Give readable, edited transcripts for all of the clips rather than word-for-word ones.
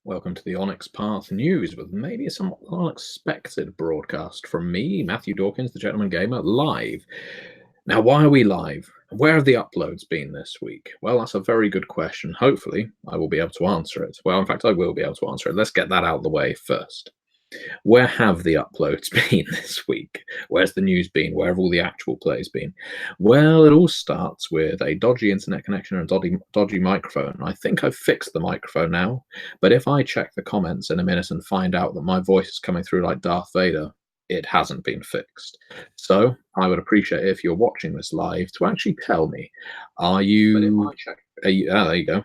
Welcome to the Onyx Path News with maybe a somewhat unexpected broadcast from me, Matthew Dawkins, the Gentleman Gamer, live. Now, why are we live? Where have the uploads been this week? Well, that's a very good question. Hopefully, I will be able to answer it. Well, in fact, I will be able to answer it. Let's get that out of the way first. Where have the uploads been this week? Where's the news been? Where have all the actual plays been? Well, it all starts with a dodgy internet connection and a dodgy microphone. I think I've fixed the microphone now, but if I check the comments in a minute and find out that my voice is coming through like Darth Vader, it hasn't been fixed. So I would appreciate it if you're watching this live to actually tell me, are you... there you go.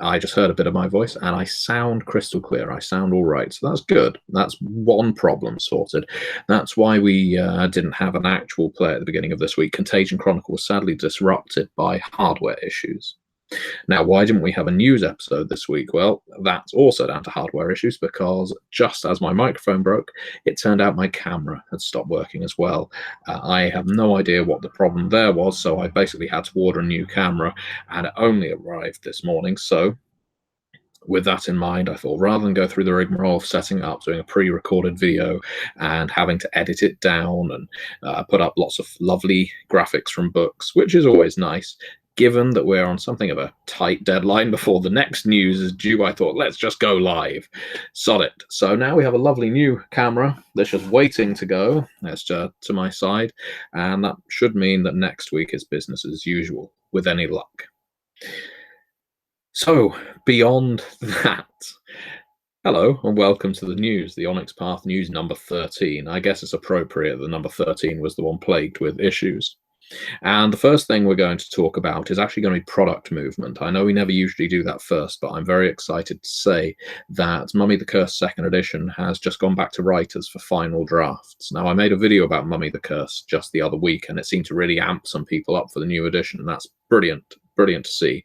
I just heard a bit of my voice and I sound crystal clear. I sound all right. So that's good. That's one problem sorted. That's why we didn't have an actual play at the beginning of this week. Contagion Chronicle was sadly disrupted by hardware issues. Now, why didn't we have a news episode this week? Well, that's also down to hardware issues because just as my microphone broke, it turned out my camera had stopped working as well. I have no idea what the problem there was, so I basically had to order a new camera, and it only arrived this morning. So with that in mind, I thought rather than go through the rigmarole of setting it up, doing a pre-recorded video and having to edit it down and put up lots of lovely graphics from books, which is always nice, given that we're on something of a tight deadline before the next news is due, I thought, let's just go live. Sod it. So now we have a lovely new camera that's just waiting to go. That's to my side. And that should mean that next week is business as usual, with any luck. So, beyond that, hello and welcome to the news, the Onyx Path News number 13. I guess it's appropriate that number 13 was the one plagued with issues. And the first thing we're going to talk about is actually going to be product movement. I know we never usually do that first, but I'm very excited to say that Mummy the Curse 2nd edition has just gone back to writers for final drafts. Now, I made a video about Mummy the Curse just the other week, and it seemed to really amp some people up for the new edition, and that's brilliant. Brilliant to see.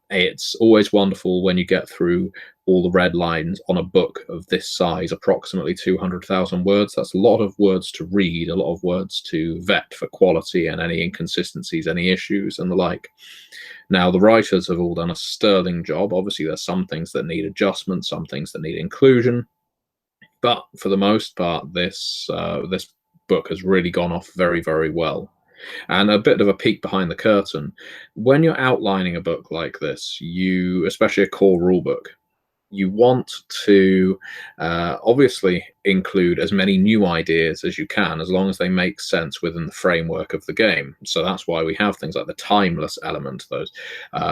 It's always wonderful when you get through all the red lines on a book of this size, approximately 200,000 words. That's a lot of words to read, a lot of words to vet for quality and any inconsistencies, any issues and the like. Now, the writers have all done a sterling job. Obviously, there's some things that need adjustment, some things that need inclusion. But for the most part, this book has really gone off very, very well. And a bit of a peek behind the curtain, when you're outlining a book like this, especially a core rulebook, you want to obviously include as many new ideas as you can, as long as they make sense within the framework of the game. So that's why we have things like the timeless element, those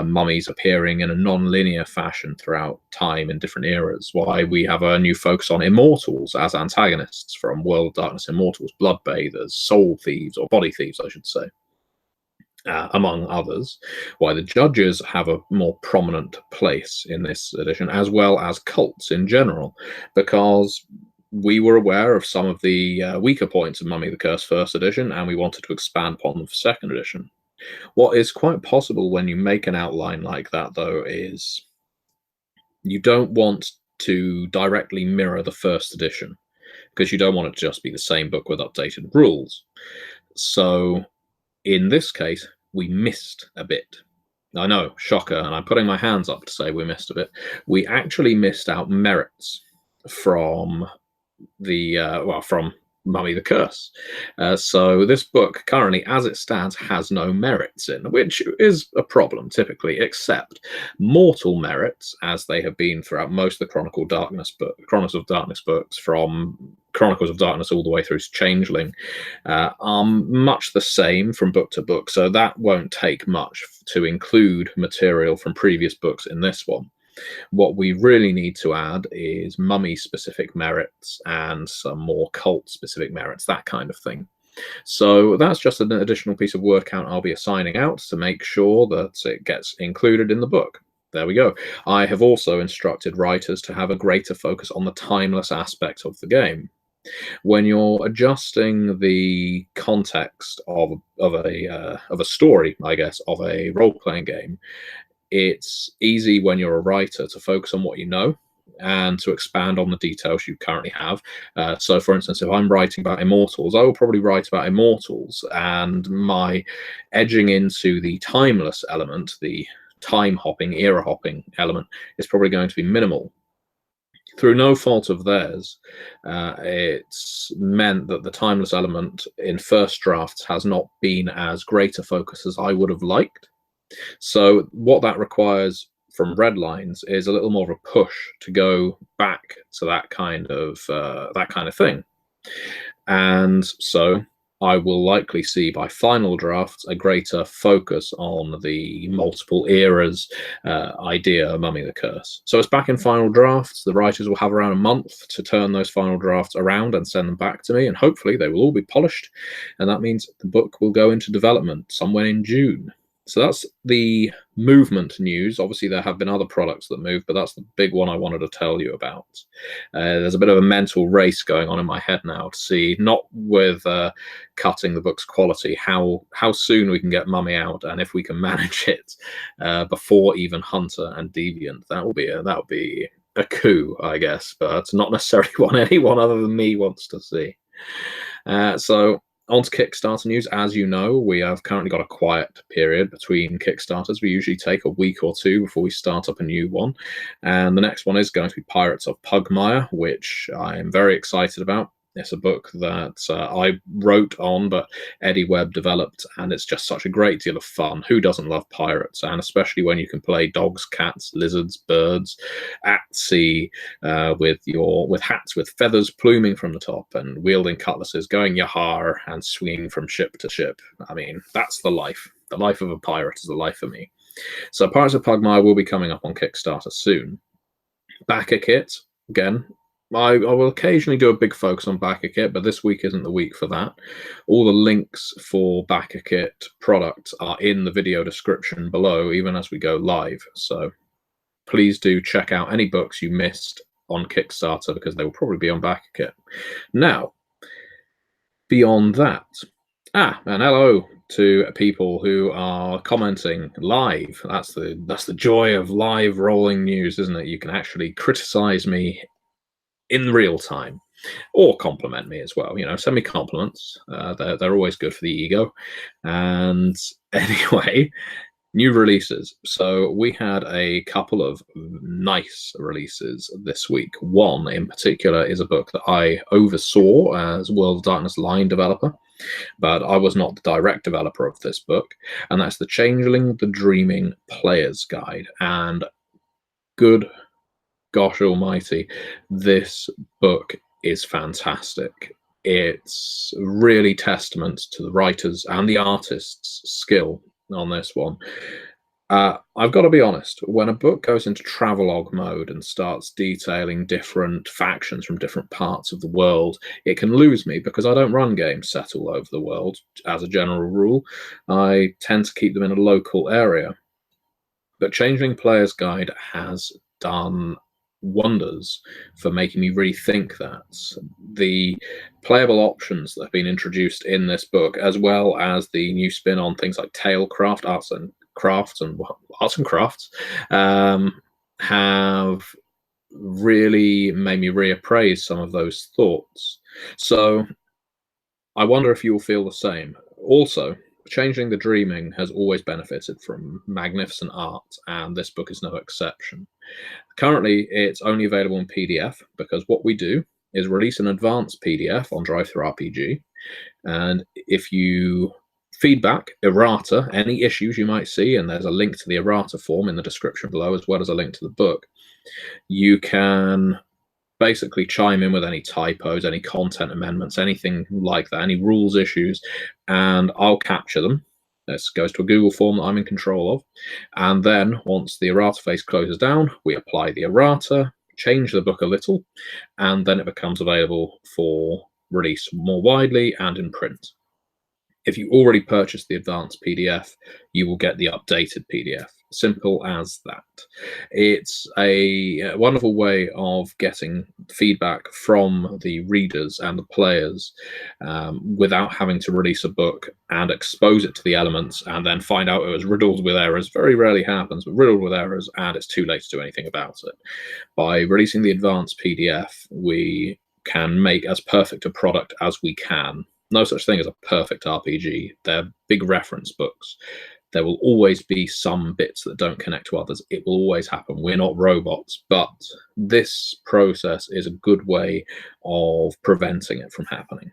mummies appearing in a non-linear fashion throughout time in different eras. Why we have a new focus on immortals as antagonists from World of Darkness Immortals, blood bathers, soul thieves, or body thieves, I should say. Among others, why the judges have a more prominent place in this edition, as well as cults in general, because we were aware of some of the weaker points of Mummy the Curse 1st edition, and we wanted to expand upon them for 2nd edition. What is quite possible when you make an outline like that, though, is you don't want to directly mirror the 1st edition, because you don't want it to just be the same book with updated rules. So in this case, we missed a bit. I know, shocker, and I'm putting my hands up to say we missed a bit. We actually missed out merits from from Mummy the Curse. So this book currently, as it stands, has no merits in, which is a problem typically, except mortal merits, as they have been throughout most of the Chronicles of Darkness books, from Chronicles of Darkness all the way through to Changeling, are much the same from book to book, so that won't take much to include material from previous books in this one. What we really need to add is mummy-specific merits and some more cult-specific merits, that kind of thing. So that's just an additional piece of word count I'll be assigning out to make sure that it gets included in the book. There we go. I have also instructed writers to have a greater focus on the timeless aspect of the game. When you're adjusting the context of a story, I guess, of a role-playing game, it's easy when you're a writer to focus on what you know and to expand on the details you currently have. So, for instance, if I'm writing about immortals, I will probably write about immortals, and my edging into the timeless element, the time hopping, era hopping element, is probably going to be minimal. Through no fault of theirs, it's meant that the timeless element in first drafts has not been as great a focus as I would have liked. So what that requires from red lines is a little more of a push to go back to that kind of thing. And so I will likely see by final drafts a greater focus on the multiple eras idea of Mummy the Curse. So it's back in final drafts. The writers will have around a month to turn those final drafts around and send them back to me, and hopefully they will all be polished, and that means the book will go into development somewhere in June. So that's the movement news. Obviously, there have been other products that move, but that's the big one I wanted to tell you about. There's a bit of a mental race going on in my head now to see, not with cutting the book's quality, how soon we can get Mummy out, and if we can manage it before even Hunter and Deviant. That will be a coup, I guess, but it's not necessarily one anyone other than me wants to see. So on to Kickstarter news. As you know, we have currently got a quiet period between Kickstarters. We usually take a week or two before we start up a new one. And the next one is going to be Pirates of Pygmaea, which I am very excited about. It's a book that I wrote on, but Eddie Webb developed, and it's just such a great deal of fun. Who doesn't love pirates? And especially when you can play dogs, cats, lizards, birds at sea with hats with feathers pluming from the top and wielding cutlasses, going yahar and swinging from ship to ship. I mean, that's the life. The life of a pirate is the life for me. So Pirates of Pygmaea will be coming up on Kickstarter soon. Backerkit, again, I will occasionally do a big focus on Backerkit, but this week isn't the week for that. All the links for Backerkit products are in the video description below, even as we go live. So please do check out any books you missed on Kickstarter, because they will probably be on Backerkit. Now, beyond that, and hello to people who are commenting live. That's the joy of live rolling news, isn't it? You can actually criticize me in real time, or compliment me as well. Send me compliments. They're always good for the ego. And anyway, new releases. So we had a couple of nice releases this week. One in particular is a book that I oversaw as World of Darkness line developer, but I was not the direct developer of this book, and that's the Changeling, the Dreaming Player's Guide. And good gosh almighty, this book is fantastic. It's really testament to the writers and the artists' skill on this one. I've got to be honest, when a book goes into travelogue mode and starts detailing different factions from different parts of the world, it can lose me, because I don't run games set all over the world as a general rule. I tend to keep them in a local area. But Changeling Player's Guide has done wonders for making me rethink that. The playable options that have been introduced in this book, as well as the new spin on things like Tailcraft, arts and crafts, have really made me reappraise some of those thoughts. So I wonder if you'll feel the same. Also, Changeling the Dreaming has always benefited from magnificent art, and this book is no exception. Currently, it's only available in PDF, because what we do is release an advanced PDF on DriveThruRPG, and if you feedback, errata, any issues you might see, and there's a link to the errata form in the description below, as well as a link to the book, you can basically chime in with any typos, any content amendments, anything like that, any rules issues, and I'll capture them. This goes to a Google form that I'm in control of. And then once the errata face closes down, we apply the errata, change the book a little, and then it becomes available for release more widely and in print. If you already purchased the advanced PDF, you will get the updated PDF. Simple as that. It's a wonderful way of getting feedback from the readers and the players without having to release a book and expose it to the elements and then find out it was riddled with errors. Very rarely happens, but riddled with errors, and it's too late to do anything about it. By releasing the advanced PDF, we can make as perfect a product as we can. No such thing as a perfect RPG. They're big reference books. There will always be some bits that don't connect to others. It will always happen. We're not robots, but this process is a good way of preventing it from happening.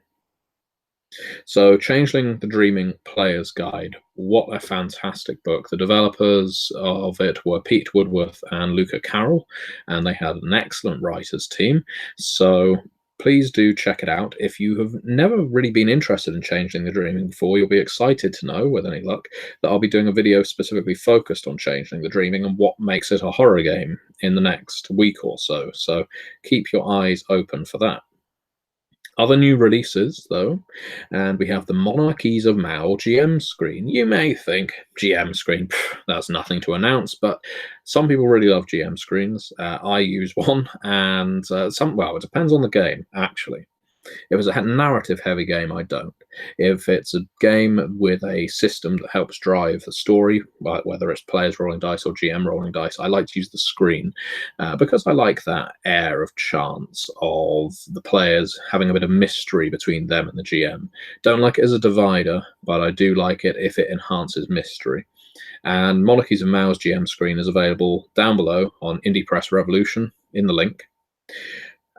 So, Changeling, the Dreaming Player's Guide. What a fantastic book. The developers of it were Pete Woodworth and Luca Carroll, and they had an excellent writers team. So, please do check it out. If you have never really been interested in Changeling the Dreaming before, you'll be excited to know, with any luck, that I'll be doing a video specifically focused on Changeling the Dreaming and what makes it a horror game in the next week or so. So, keep your eyes open for that. Other new releases, though, and we have the Monarchies of Mao GM screen. You may think, GM screen, that's nothing to announce, but some people really love GM screens. I use one, and well, it depends on the game, actually. If it's a narrative-heavy game, I don't. If it's a game with a system that helps drive the story, whether it's players rolling dice or GM rolling dice, I like to use the screen because I like that air of chance of the players having a bit of mystery between them and the GM. Don't like it as a divider, but I do like it if it enhances mystery. And Monarchies of Mao's GM screen is available down below on Indie Press Revolution in the link.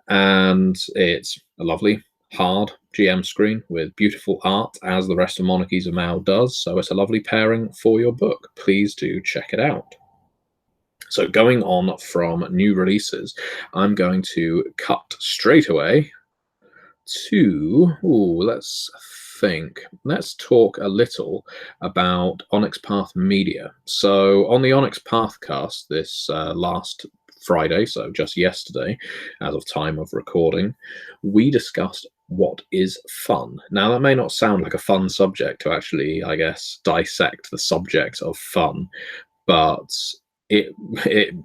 And it's a lovely, hard GM screen with beautiful art, as the rest of Monarchies of Mao does. So it's a lovely pairing for your book. Please do check it out. So going on from new releases, I'm going to cut straight away to, let's think. Let's talk a little about Onyx Path Media. So on the Onyx Pathcast this last Friday, so just yesterday, as of time of recording, we discussed what is fun. Now, that may not sound like a fun subject to actually, I guess, dissect the subject of fun, but it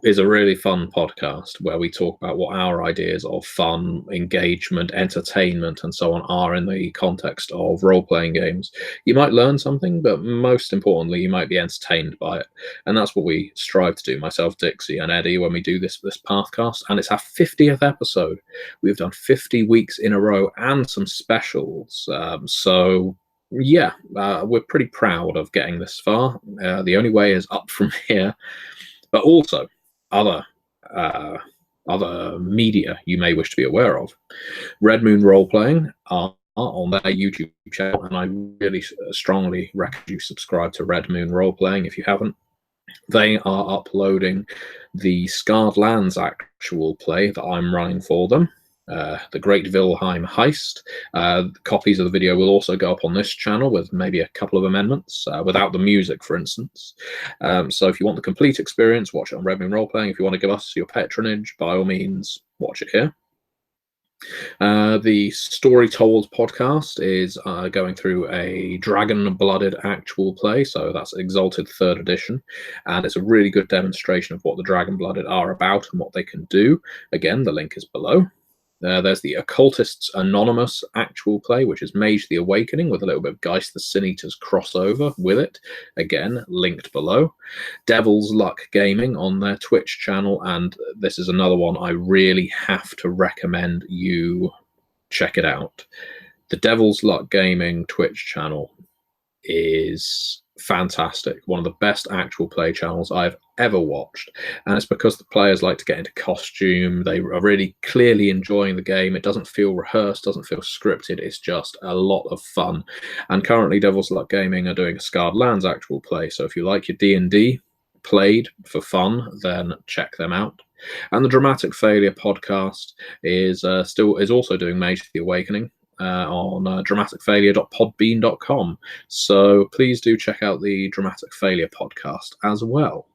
is a really fun podcast where we talk about what our ideas of fun, engagement, entertainment, and so on are in the context of role-playing games. You might learn something, but most importantly, you might be entertained by it. And that's what we strive to do, myself, Dixie, and Eddie, when we do this Pathcast. And it's our 50th episode. We've done 50 weeks in a row and some specials. Yeah, we're pretty proud of getting this far. The only way is up from here. But also other media you may wish to be aware of. Red Moon Roleplaying are on their YouTube channel, and I really strongly recommend you subscribe to Red Moon Roleplaying if you haven't. They are uploading the Scarred Lands actual play that I'm running for them. The Great Wilhelm Heist. Copies of the video will also go up on this channel with maybe a couple of amendments, without the music, for instance. So if you want the complete experience, watch it on Red Moon Roleplaying. If you want to give us your patronage, by all means, watch it here. The Story Told podcast is going through a dragon-blooded actual play, so that's Exalted 3rd edition, and it's a really good demonstration of what the dragon-blooded are about and what they can do. Again, the link is below. There's the Occultists Anonymous actual play, which is Mage the Awakening, with a little bit of Geist the Sin Eaters crossover with it. Again, linked below. Devil's Luck Gaming on their Twitch channel, and this is another one I really have to recommend you check it out. The Devil's Luck Gaming Twitch channel is fantastic. One of the best actual play channels I've ever watched, and it's because the players like to get into costume. They are really clearly enjoying the game. It doesn't feel rehearsed, doesn't feel scripted. It's just a lot of fun. And currently Devil's Luck Gaming are doing a Scarred Lands actual play, so if you like your D&D played for fun, then check them out. And the Dramatic Failure podcast is also doing Mage the Awakening on dramaticfailure.podbean.com. So please do check out the Dramatic Failure podcast as well.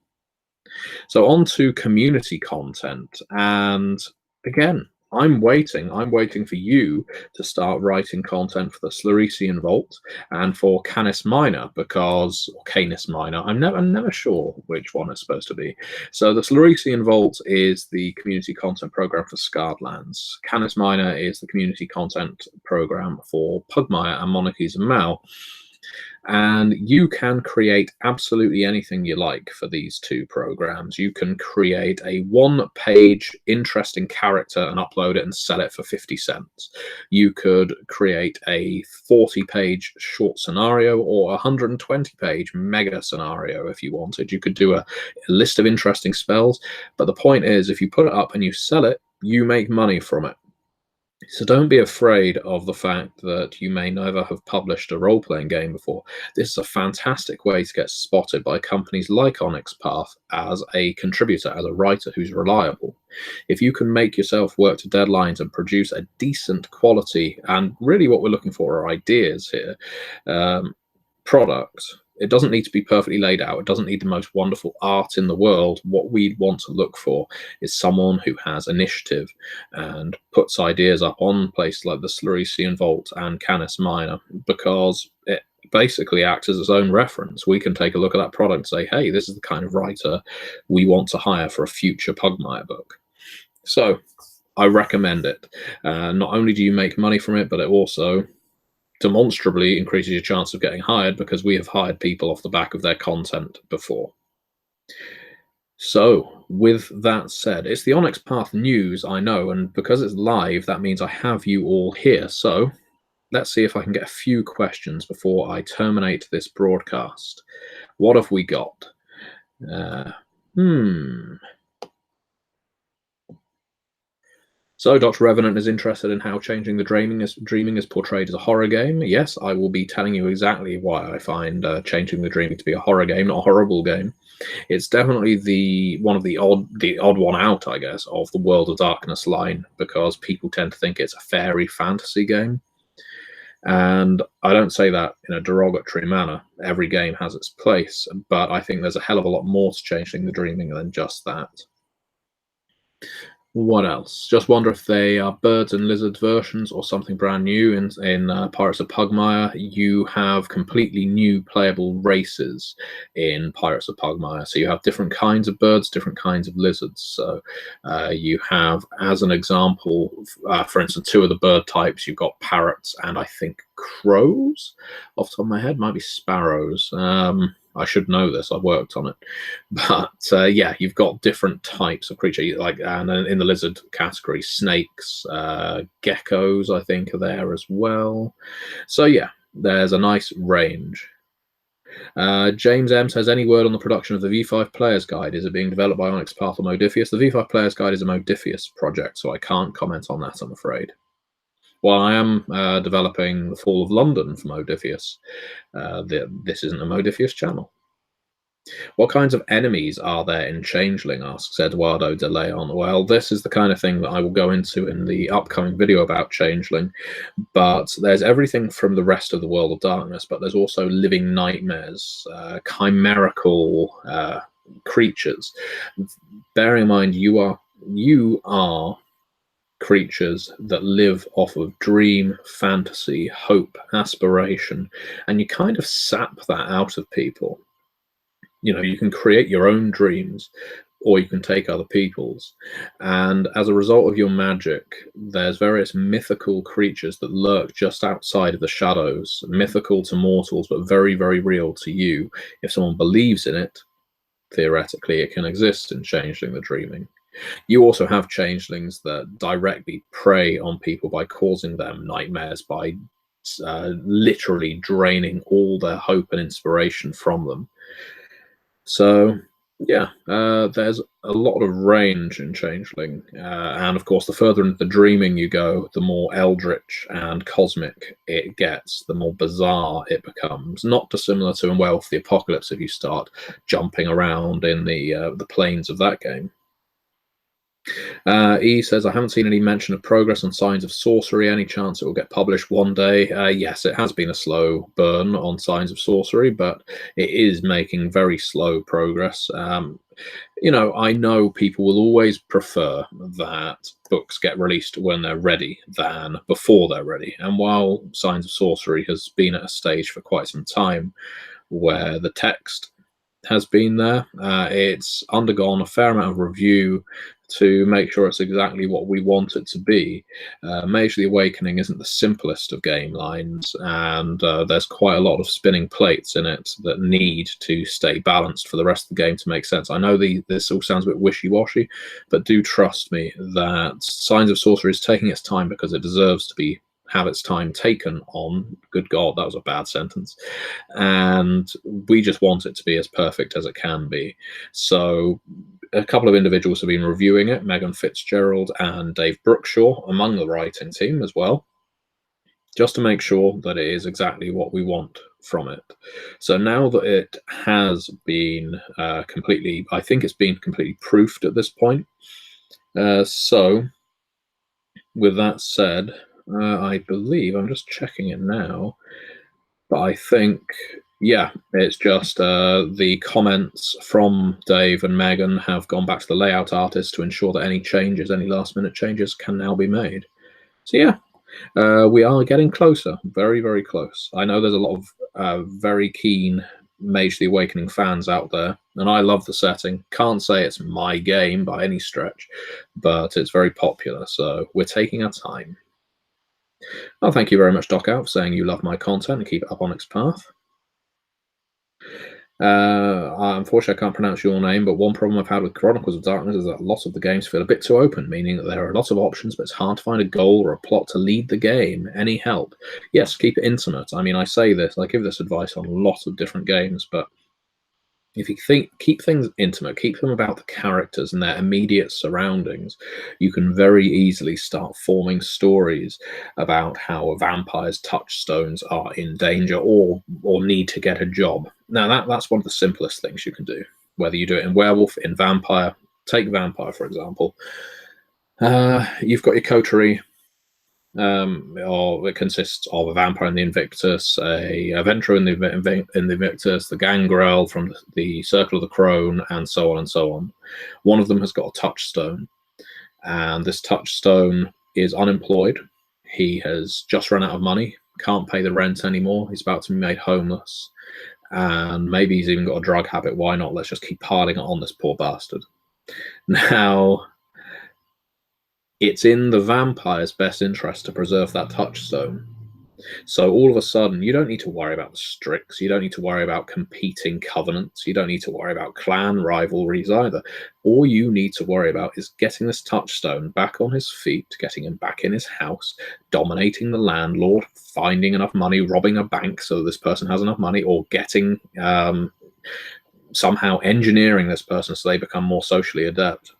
So on to community content. And again, I'm waiting for you to start writing content for the Sluresian Vault and for Canis Minor, or Canis Minor. I'm never sure which one it's supposed to be. So the Sluresian Vault is the community content program for Scarred Lands. Canis Minor is the community content program for Pygmaea and Monarchies of Mao. And you can create absolutely anything you like for these two programs. You can create a one-page interesting character and upload it and sell it for 50 cents. You could create a 40-page short scenario or a 120-page mega scenario if you wanted. You could do a list of interesting spells, but the point is, if you put it up and you sell it, you make money from it. So don't be afraid of the fact that you may never have published a role-playing game before. This is a fantastic way to get spotted by companies like Onyx Path as a contributor, as a writer who's reliable. If you can make yourself work to deadlines and produce a decent quality, and really what we're looking for are ideas here, product. It doesn't need to be perfectly laid out. It doesn't need the most wonderful art in the world. What we want to look for is someone who has initiative and puts ideas up on places like the Slurrysian Vault and Canis Minor, because it basically acts as its own reference. We can take a look at that product and say, hey, this is the kind of writer we want to hire for a future Pygmaea book. So I recommend it. Not only do you make money from it, but it also demonstrably increases your chance of getting hired, because we have hired people off the back of their content before. So with that said, it's the Onyx Path news, I know, and because it's live, that means I have you all here. So let's see if I can get a few questions before I terminate this broadcast. What have we got? So Dr. Revenant is interested in how Changing the Dreaming is portrayed as a horror game. Yes, I will be telling you exactly why I find Changing the Dreaming to be a horror game, not a horrible game. It's definitely the odd one out, I guess, of the World of Darkness line, because people tend to think it's a fairy fantasy game. And I don't say that in a derogatory manner. Every game has its place, but I think there's a hell of a lot more to Changing the Dreaming than just that. What else? Just wonder if they are birds and lizards versions or something brand new. In Pirates of Pygmaea, you have completely new playable races in Pirates of Pygmaea. So you have different kinds of birds, different kinds of lizards. So you have, as an example, for instance, two of the bird types. You've got parrots and I think crows. Off the top of my head, might be sparrows. I should know this. I've worked on it, but yeah, you've got different types of creature, like, and in the lizard category, snakes, geckos, I think, are there as well. So yeah, there's a nice range. James M says, any word on the production of the V5 Players Guide? Is it being developed by Onyx Path or Modiphius? The V5 Players Guide is a Modiphius project, so I can't comment on that, I'm afraid. Well, I am developing The Fall of London for Modiphius. This isn't a Modiphius channel. What kinds of enemies are there in Changeling? Asks Eduardo de Leon. Well, this is the kind of thing that I will go into in the upcoming video about Changeling, but there's everything from the rest of the World of Darkness, but there's also living nightmares, chimerical creatures. Bearing in mind, you are creatures that live off of dream, fantasy, hope, aspiration, and you kind of sap that out of people. You know, you can create your own dreams, or you can take other people's, and as a result of your magic, there's various mythical creatures that lurk just outside of the shadows, mythical to mortals, but very, very real to you. If someone believes in it, theoretically, it can exist in Changeling the Dreaming. You also have changelings that directly prey on people by causing them nightmares, by literally draining all their hope and inspiration from them. So yeah, there's a lot of range in Changeling, and of course the further into the dreaming you go, the more eldritch and cosmic it gets, the more bizarre it becomes, not dissimilar to in Well of the Apocalypse if you start jumping around in the planes of that game. E says, I haven't seen any mention of progress on Signs of Sorcery. Any chance it will get published one day? Yes, it has been a slow burn on Signs of Sorcery, but it is making very slow progress. You know, I know people will always prefer that books get released when they're ready than before they're ready. And while Signs of Sorcery has been at a stage for quite some time where the text has been there. It's undergone a fair amount of review to make sure it's exactly what we want it to be. Mage the Awakening isn't the simplest of game lines, and there's quite a lot of spinning plates in it that need to stay balanced for the rest of the game to make sense. I know this all sounds a bit wishy-washy, but do trust me that Signs of Sorcery is taking its time because it deserves to have its time taken on. Good God, that was a bad sentence. And we just want it to be as perfect as it can be. So a couple of individuals have been reviewing it, Megan Fitzgerald and Dave Brookshaw among the writing team as well, just to make sure that it is exactly what we want from it. So now that it has been completely, I think it's been completely proofed at this point. So with that said, I believe, I'm just checking it now, but I think, yeah, it's just the comments from Dave and Megan have gone back to the layout artist to ensure that any last minute changes can now be made. So yeah, we are getting closer, very, very close. I know there's a lot of very keen Mage the Awakening fans out there, and I love the setting. Can't say it's my game by any stretch, but it's very popular, so we're taking our time. Oh, thank you very much, Doc Out, for saying you love my content and keep it up Onyx Path. Unfortunately, I can't pronounce your name, but one problem I've had with Chronicles of Darkness is that lots of the games feel a bit too open, meaning that there are lots of options, but it's hard to find a goal or a plot to lead the game. Any help? Yes, keep it intimate. I mean, I give this advice on lots of different games, but if you keep things intimate, keep them about the characters and their immediate surroundings, you can very easily start forming stories about how vampires' touchstones are in danger or need to get a job. Now, that's one of the simplest things you can do, whether you do it in werewolf, in vampire. Take vampire, for example. You've got your coterie, or it consists of a vampire in the Invictus, a adventurer in the Invictus, the gangrel from the Circle of the Crone, and so on and so on. One of them has got a touchstone, and this touchstone is unemployed. He has just run out of money, can't pay the rent anymore. He's about to be made homeless, and maybe he's even got a drug habit. Why not? Let's just keep piling it on this poor bastard. Now, it's in the vampire's best interest to preserve that touchstone. So all of a sudden, you don't need to worry about the Strix. You don't need to worry about competing covenants. You don't need to worry about clan rivalries either. All you need to worry about is getting this touchstone back on his feet, getting him back in his house, dominating the landlord, finding enough money, robbing a bank so this person has enough money, or getting somehow engineering this person so they become more socially adept.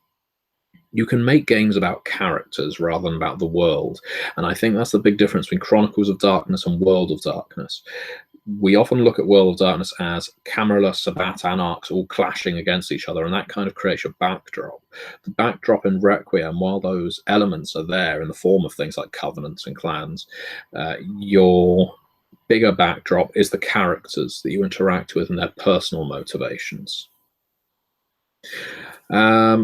You can make games about characters rather than about the world. And I think that's the big difference between Chronicles of Darkness and World of Darkness. We often look at World of Darkness as Camarilla, Sabbat, Anarchs all clashing against each other, and that kind of creates a backdrop. The backdrop in Requiem, while those elements are there in the form of things like covenants and clans, your bigger backdrop is the characters that you interact with and their personal motivations.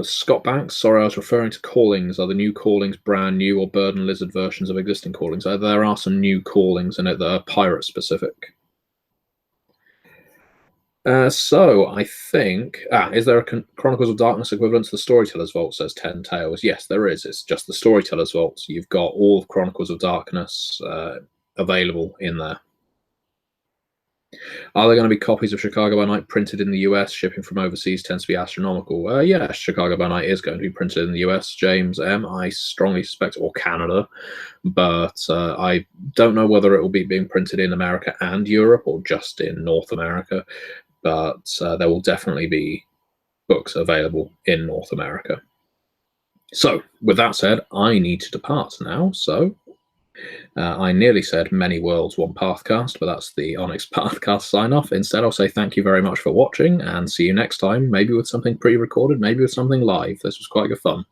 Scott Banks, sorry, I was referring to callings. Are the new callings brand new or bird and lizard versions of existing callings? There are some new callings in it that are pirate specific. So I think, is there a Chronicles of Darkness equivalent to the Storyteller's Vault, says Ten Tails? Yes, there is. It's just the Storyteller's Vault. You've got all of Chronicles of Darkness available in there. Are there going to be copies of Chicago by Night printed in the US? Shipping from overseas tends to be astronomical. Yeah, Chicago by Night is going to be printed in the US, James M. I strongly suspect, or Canada, but I don't know whether it will be being printed in America and Europe or just in North America, but there will definitely be books available in North America. So, with that said, I need to depart now, so I nearly said many worlds, one pathcast, but that's the Onyx Pathcast sign-off. Instead, I'll say thank you very much for watching and see you next time, maybe with something pre-recorded, maybe with something live. This was quite good fun.